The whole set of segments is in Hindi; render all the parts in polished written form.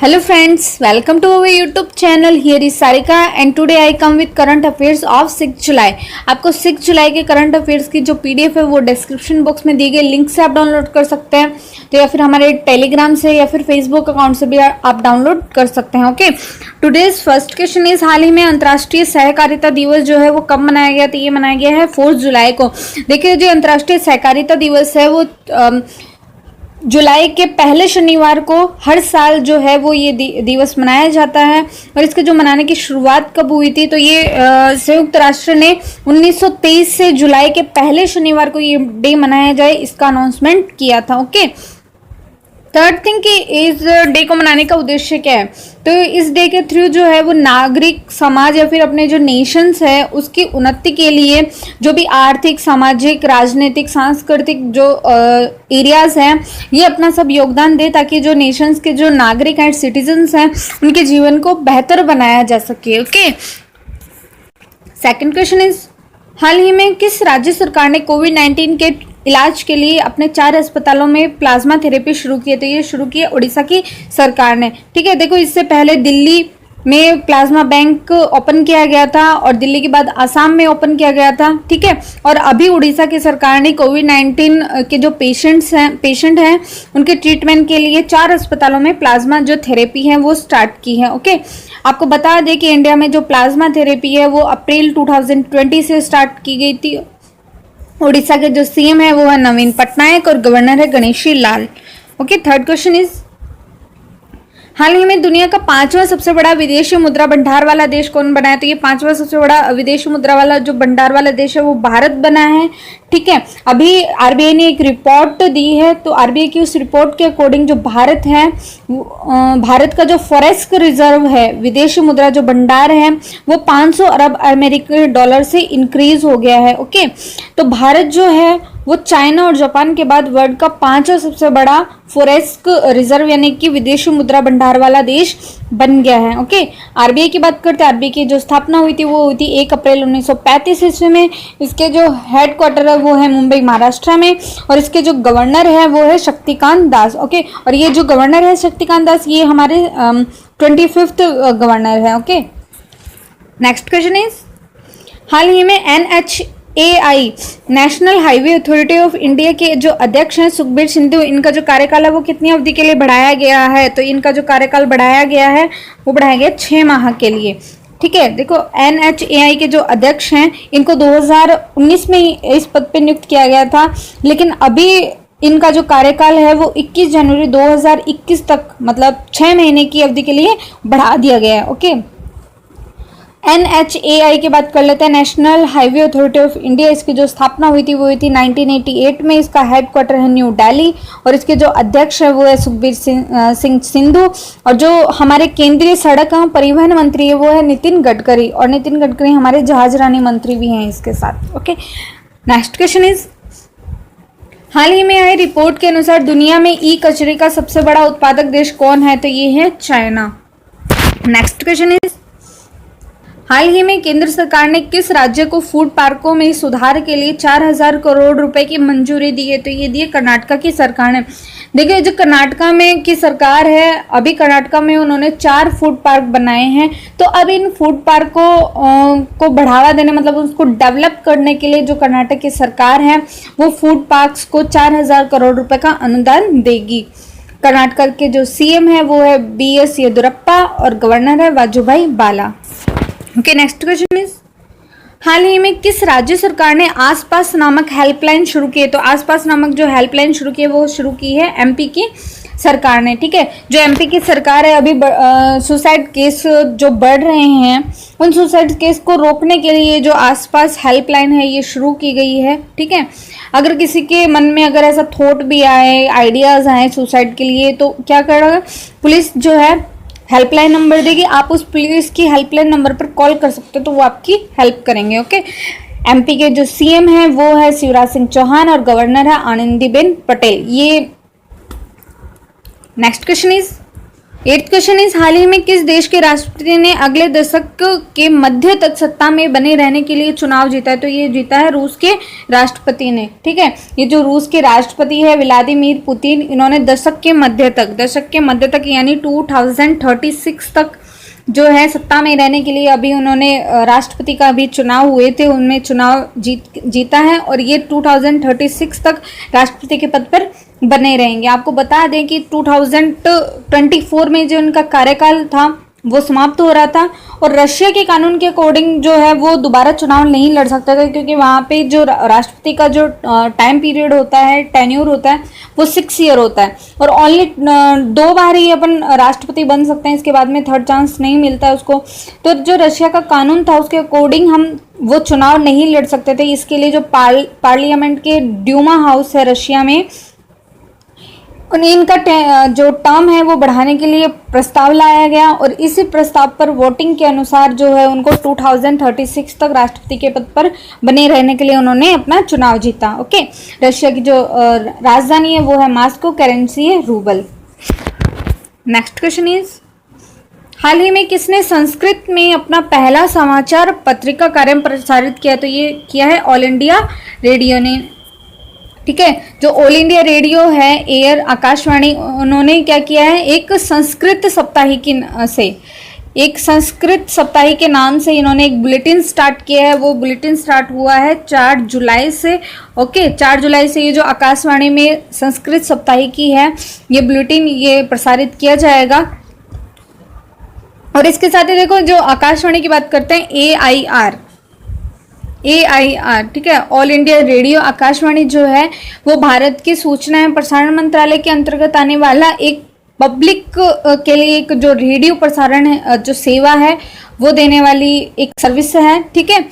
Hello friends, welcome to our YouTube channel. Here is Sarika and today I come with current affairs of 6 जुलाई. आपको 6 जुलाई के करंट अफेयर्स की जो पीडीएफ है वो डिस्क्रिप्शन बॉक्स में दिए गए लिंक से आप डाउनलोड कर सकते हैं, तो या फिर हमारे टेलीग्राम से या फिर फेसबुक अकाउंट से भी आप डाउनलोड कर सकते हैं. Okay, today's first question is हाल ही में अंतर्राष्ट्रीय सहकारिता दिवस जो है वो कब मनाया गया? तो ये मनाया गया है 4 जुलाई को. देखिए, जो अंतर्राष्ट्रीय सहकारिता दिवस है वो जुलाई के पहले शनिवार को हर साल जो है वो ये दिवस मनाया जाता है. और इसके जो मनाने की शुरुआत कब हुई थी? तो ये संयुक्त राष्ट्र ने 1923 से जुलाई के पहले शनिवार को ये डे मनाया जाए इसका अनाउंसमेंट किया था. ओके, थर्ड थिंग कि इस डे को मनाने का उद्देश्य क्या है? तो इस डे के थ्रू जो है वो नागरिक समाज या फिर अपने जो नेशंस है उसकी उन्नति के लिए जो भी आर्थिक, सामाजिक, राजनीतिक, सांस्कृतिक जो एरियाज हैं ये अपना सब योगदान दे, ताकि जो नेशंस के जो नागरिक हैं, सिटीजन्स हैं, उनके जीवन को बेहतर बनाया जा सके. ओके, सेकंड क्वेश्चन इज हाल ही में किस राज्य सरकार ने कोविड-19 के इलाज के लिए अपने 4 अस्पतालों में प्लाज्मा थेरेपी शुरू की है? तो ये शुरू की है उड़ीसा की सरकार ने. ठीक है, देखो, इससे पहले दिल्ली में प्लाज्मा बैंक ओपन किया गया था और दिल्ली के बाद आसाम में ओपन किया गया था. ठीक है, और अभी उड़ीसा की सरकार ने कोविड-19 के जो पेशेंट हैं उनके ट्रीटमेंट के लिए 4 अस्पतालों में प्लाज्मा जो थेरेपी है वो स्टार्ट की है. ओके, आपको बता दें कि इंडिया में जो प्लाज्मा थेरेपी है वो अप्रैल 2020 से स्टार्ट की गई थी. उड़ीसा के जो सीएम है वो है नवीन पटनायक और गवर्नर है Ganeshi Lal. Okay, third question is हाल ही में दुनिया का 5वां सबसे बड़ा विदेशी मुद्रा भंडार वाला देश कौन बना है? तो ये 5वां सबसे बड़ा विदेशी मुद्रा वाला जो भंडार वाला देश है वो भारत बना है. ठीक है, अभी आरबीआई ने एक रिपोर्ट दी है, तो आरबीआई की उस रिपोर्ट के अकॉर्डिंग जो भारत है, भारत का जो फॉरेक्स रिजर्व है, विदेशी मुद्रा जो भंडार है वो 500 अरब अमेरिकी डॉलर से इंक्रीज हो गया है. ओके, तो भारत जो है वो चाइना और जापान के बाद वर्ल्ड का 5वां सबसे बड़ा फॉरेक्स रिजर्व यानी कि विदेशी मुद्रा भंडार वाला देश बन गया है. ओके, आरबीआई की बात करते हैं. आरबीआई की जो स्थापना हुई थी वो हुई थी 1 अप्रैल 1935 ईस्वी में. इसके जो हेडक्वार्टर है वो है मुंबई, महाराष्ट्र में, और इसके जो गवर्नर है वो है शक्तिकांत दास. ओके, और ये जो गवर्नर है शक्तिकांत दास ये हमारे 25th गवर्नर है. ओके, नेक्स्ट क्वेश्चन इज हाल ही में NHAI national highway authority of India के जो अध्यक्ष हैं सुखबीर सिंधु, इनका जो कार्यकाल है वो कितनी अवधि के लिए बढ़ाया गया है? तो इनका जो कार्यकाल बढ़ाया गया है वो बढ़ाया गया 6 माह के लिए. ठीक है, देखो, NHAI के जो अध्यक्ष हैं इनको 2019 में ही इस पद पे नियुक्त किया गया था, लेकिन अभी इनका जो कार्यकाल है वो 21 जनवरी 2021 तक, मतलब 6 महीने की अवधि के लिए बढ़ा दिया गया है. ओके, NHAI की बात कर लेते हैं, national highway authority of India. इसकी जो स्थापना हुई थी वो हुई थी 1988 में. इसका हेडक्वार्टर है न्यू दिल्ली और इसके जो अध्यक्ष है वो है सुखबीर सिंह सिंधु. और जो हमारे केंद्रीय सड़क एवं परिवहन मंत्री है वो है नितिन गडकरी, और नितिन गडकरी हमारे जहाजरानी मंत्री भी हैं इसके साथ. ओके, नेक्स्ट क्वेश्चन इज हाल ही में आई रिपोर्ट के अनुसार दुनिया में ई कचरे का सबसे बड़ा उत्पादक देश कौन है? तो ये है चाइना. नेक्स्ट क्वेश्चन इज हाल ही में केंद्र सरकार ने किस राज्य को फूड पार्कों में सुधार के लिए 4000 करोड़ रुपए की मंजूरी दी है? तो ये दी है कर्नाटका की सरकार ने. देखिए, जो कर्नाटका में की सरकार है, अभी कर्नाटका में उन्होंने 4 फूड पार्क बनाए हैं. तो अब इन फूड पार्कों को बढ़ावा देने, मतलब उसको डेवलप करने के लिए जो कर्नाटक की सरकार है वो फूड पार्क्स को 4000 करोड़ रुपए का अनुदान देगी. कर्नाटक के जो सीएम है वो है BS येदुरप्पा और गवर्नर है वाजुभाई वाला. ओके, नेक्स्ट क्वेश्चन इज हाल ही में किस राज्य सरकार ने आसपास नामक हेल्पलाइन शुरू की है? तो आसपास नामक जो हेल्पलाइन शुरू की है वो शुरू की है MP की सरकार ने. ठीक है, जो MP की सरकार है, अभी सुसाइड केस जो बढ़ रहे हैं उन सुसाइड केस को रोकने के लिए जो आसपास हेल्पलाइन है ये शुरू की गई है. ठीक है, अगर किसी के मन में अगर ऐसा थॉट भी आए, आइडियाज आए सुसाइड के लिए, तो क्या करेगा, पुलिस जो है हेल्पलाइन नंबर देगी, आप उस पुलिस की हेल्पलाइन नंबर पर कॉल कर सकते हो, तो वो आपकी हेल्प करेंगे. ओके, MP के जो CM है वो है शिवराज सिंह चौहान और गवर्नर है आनंदीबेन पटेल. ये next question is eighth question is, हाल ही में किस देश के राष्ट्रपति ने अगले दशक के मध्य तक सत्ता में बने रहने के लिए चुनाव जीता है? तो ये जीता है रूस के राष्ट्रपति ने। ठीक है, ये जो रूस के राष्ट्रपति है व्लादिमीर पुतिन, इन्होंने दशक के मध्य तक यानी 2036 तक जो है सत्ता में रहने के लिए अभी उन्होंने राष्ट्रपति का अभी चुनाव हुए थे, उनमें चुनाव जीता है और ये 2036 तक राष्ट्रपति के पद पर बने रहेंगे। आपको बता दें कि 2024 में जो उनका कार्यकाल था वो समाप्त हो रहा था और रशिया के कानून के अकॉर्डिंग जो है वो दोबारा चुनाव नहीं लड़ सकता था, क्योंकि वहाँ पे जो राष्ट्रपति का जो टाइम पीरियड होता है, टेन्योर होता है, वो 6 ईयर होता है और ओनली 2 बार ही अपन राष्ट्रपति बन सकते हैं, इसके बाद में थर्ड चांस नहीं मिलता है उसको। तो जो रशिया का कानून था उसके अकॉर्डिंग हम वो चुनाव नहीं लड़ सकते थे। इसके लिए जो पार्लियामेंट के ड्यूमा हाउस है रशिया में, इनका जो टर्म है वो बढ़ाने के लिए प्रस्ताव लाया गया और इसी प्रस्ताव पर वोटिंग के अनुसार जो है उनको 2036 तक राष्ट्रपति के पद पर बने रहने के लिए उन्होंने अपना चुनाव जीता। ओके, रशिया की जो राजधानी है वो है मॉस्को, करेंसी है रूबल। नेक्स्ट क्वेश्चन इज, हाल ही में किसने संस्कृत में अपना पहला समाचार पत्रिका कार्यक्रम प्रसारित किया? तो ये किया है ऑल इंडिया रेडियो ने। ठीक है, जो ऑल इंडिया रेडियो है एयर आकाशवाणी, उन्होंने क्या किया है, एक संस्कृत साप्ताहिक के नाम से इन्होंने एक बुलेटिन स्टार्ट किया है। वो बुलेटिन स्टार्ट हुआ है 4 जुलाई से। ओके, 4 जुलाई से ये जो आकाशवाणी में संस्कृत साप्ताहिकी है ये बुलेटिन ये प्रसारित किया जाएगा। और इसके साथ ही देखो जो आकाशवाणी की बात करते हैं AIR, ठीक है, ऑल इंडिया रेडियो आकाशवाणी जो है वो भारत के सूचना एवं प्रसारण मंत्रालय के अंतर्गत आने वाला एक पब्लिक के लिए एक जो रेडियो प्रसारण है जो सेवा है वो देने वाली एक सर्विस है। ठीक है,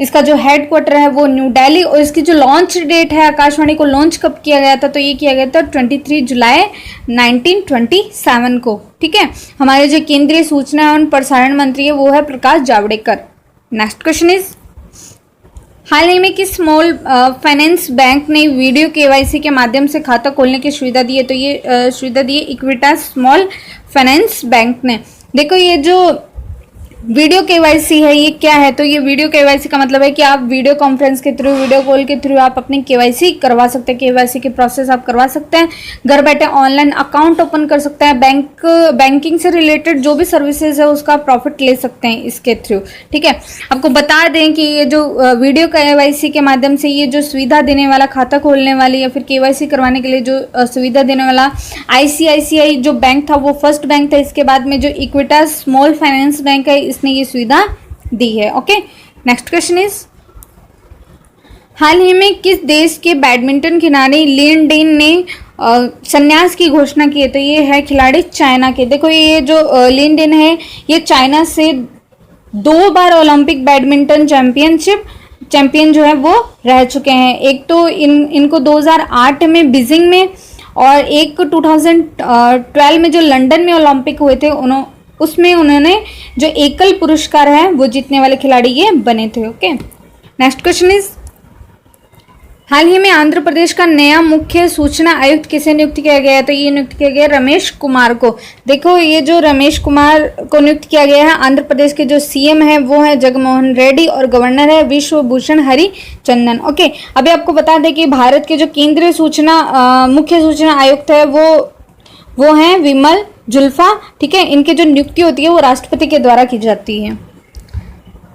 इसका जो हेडक्वार्टर है वो न्यू दिल्ली और इसकी जो लॉन्च डेट है, आकाशवाणी को लॉन्च कब किया गया था? तो ये किया गया था 23 जुलाई 1927 को। ठीक है, हमारे जो केंद्रीय सूचना एवं प्रसारण मंत्री है वो है Prakash Javadekar. Next question is, हाल ही में किस स्मॉल फाइनेंस बैंक ने वीडियो केवाईसी के माध्यम से खाता खोलने की सुविधा दी है? तो ये सुविधा दी है इक्विटास स्मॉल फाइनेंस बैंक ने। देखो ये जो वीडियो केवाईसी है ये क्या है? तो ये वीडियो केवाईसी का मतलब है कि आप वीडियो कॉन्फ्रेंस के थ्रू, वीडियो कॉल के थ्रू आप अपनी केवाईसी करवा सकते हैं। केवाईसी की प्रोसेस आप करवा सकते हैं, घर बैठे ऑनलाइन अकाउंट ओपन कर सकते हैं, बैंकिंग से रिलेटेड जो भी सर्विसेज है उसका प्रॉफिट ले सकते हैं इसके थ्रू। ठीक है, आपको बता दें कि ये जो वीडियो केवाईसी के माध्यम से ये जो सुविधा देने वाला, खाता खोलने वाली या फिर केवाईसी करवाने के लिए जो सुविधा देने वाला ICICI जो बैंक था वो फर्स्ट बैंक था। इसके बाद में जो इक्विटास स्मॉल फाइनेंस बैंक है इसने ये सुविधा दी है। ओके, नेक्स्ट क्वेश्चन इज, हाल ही में किस देश के बैडमिंटन खिलाड़ी लिन डेन ने संन्यास की घोषणा की है? तो ये है खिलाड़ी चाइना के। देखो ये जो लिन डेन है ये चाइना से 2 बार ओलंपिक बैडमिंटन चैंपियन जो है वो रह चुके हैं। एक तो इनको 2008 में बीजिंग में और एक 2012 में जो लंदन में ओलंपिक हुए थे उसमें उन्होंने जो एकल पुरस्कार है वो जीतने वाले खिलाड़ी ये बने थे। ओके, नेक्स्ट क्वेश्चन इज, हाल ही में आंध्र प्रदेश का नया मुख्य सूचना आयुक्त किसे नियुक्त किया गया है? तो ये नियुक्त किया गया रमेश कुमार को। देखो ये जो रमेश कुमार को नियुक्त किया गया है, आंध्र प्रदेश के जो CM है वो है जगनमोहन रेड्डी और गवर्नर है विश्वभूषण हरिचंदन। ओके, अभी आपको बता दें कि भारत के जो केंद्रीय मुख्य सूचना आयुक्त है वो है विमल जुल्फा। ठीक है, इनकी जो नियुक्ति होती है वो राष्ट्रपति के द्वारा की जाती है।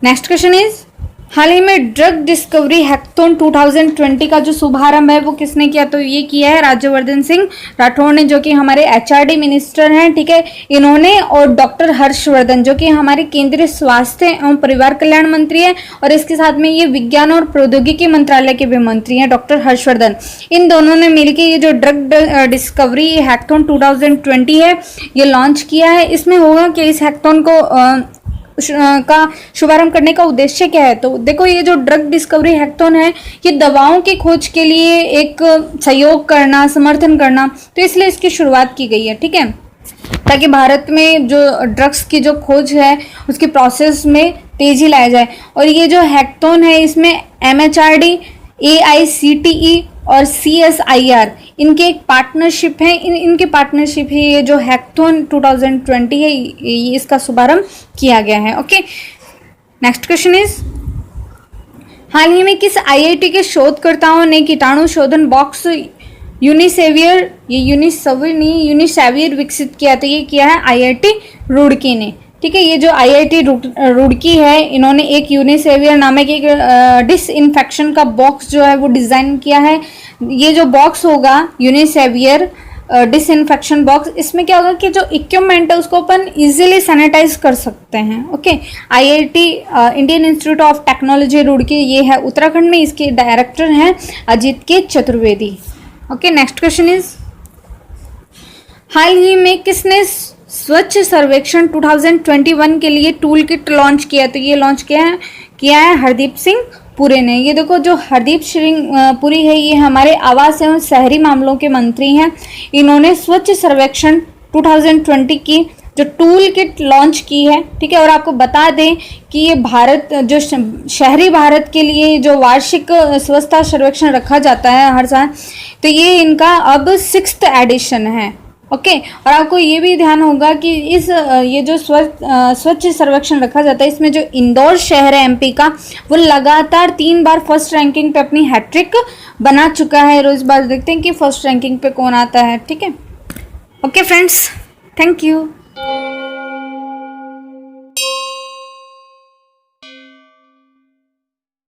नेक्स्ट क्वेश्चन इज, हाल ही में ड्रग डिस्कवरी हैकथॉन 2020 का जो शुभारंभ है वो किसने किया? तो ये किया है राज्यवर्धन सिंह राठौड़ ने, जो कि हमारे HRD मिनिस्टर हैं। ठीक है, इन्होंने और डॉक्टर हर्षवर्धन जो कि हमारे केंद्रीय स्वास्थ्य एवं परिवार कल्याण मंत्री है और इसके साथ में ये विज्ञान और प्रौद्योगिकी मंत्रालय के भी मंत्री हैं डॉक्टर हर्षवर्धन। इन दोनों ने मिलकर ये जो ड्रग डिस्कवरी हैकथॉन 2020 है ये लॉन्च किया है। इसमें होगा कि इस हैकथॉन का शुभारंभ करने का उद्देश्य क्या है? तो देखो ये जो ड्रग डिस्कवरी हैकथॉन है ये दवाओं की खोज के लिए एक सहयोग करना, समर्थन करना, तो इसलिए इसकी शुरुआत की गई है। ठीक है, ताकि भारत में जो ड्रग्स की जो खोज है उसकी प्रोसेस में तेजी लाया जाए। और ये जो हैकथॉन है इसमें MHRD, AICTE और CSIR, इनके एक पार्टनरशिप है, इनके पार्टनरशिप है ये जो हैकथॉन 2020 है, ये इसका शुभारंभ किया गया है। ओके, नेक्स्ट क्वेश्चन इज, हाल ही में किस IIT के शोधकर्ताओं ने कीटाणु शोधन बॉक्स यूनिसेवियर, ये यूनिसेवियर विकसित किया? तो ये किया है IIT रुड़की ने। ठीक है, ये जो IIT रुड़की है, इन्होंने एक यूनिसेवियर नामक एक डिसइंफेक्शन का बॉक्स जो है वो डिज़ाइन किया है। ये जो बॉक्स होगा यूनिसेवियर डिसइंफेक्शन बॉक्स, इसमें क्या होगा कि जो इक्विपमेंट है उसको अपन इजीली सैनिटाइज कर सकते हैं। Okay, IIT Indian Institute of Technology Roorkee, ये है उत्तराखंड में, इसके डायरेक्टर हैं Ajit K Chaturvedi. Okay, next question is, हाल ही में किसने स्वच्छ सर्वेक्षण 2021 के लिए टूल किट लॉन्च किया? तो ये लॉन्च किया है हरदीप सिंह पुरी ने। ये देखो, जो हरदीप सिंह पुरी है, ये हमारे आवास एवं शहरी मामलों के मंत्री हैं। इन्होंने स्वच्छ सर्वेक्षण 2020 की जो टूल किट लॉन्च की है। ठीक है, और आपको बता दें कि ये भारत जो शहरी भारत के लिए जो वार्षिक स्वच्छता सर्वेक्षण रखा जाता है हर साल, तो ये इनका अब 6th एडिशन है। ओके, और आपको ये भी ध्यान होगा कि ये जो स्वच्छ सर्वेक्षण रखा जाता है, इसमें जो इंदौर शहर है MP का, वो लगातार 3 बार फर्स्ट रैंकिंग पे अपनी हैट्रिक बना चुका है। रोज बार देखते हैं कि फर्स्ट रैंकिंग पे कौन आता है। ठीक है, ओके फ्रेंड्स, थैंक यू।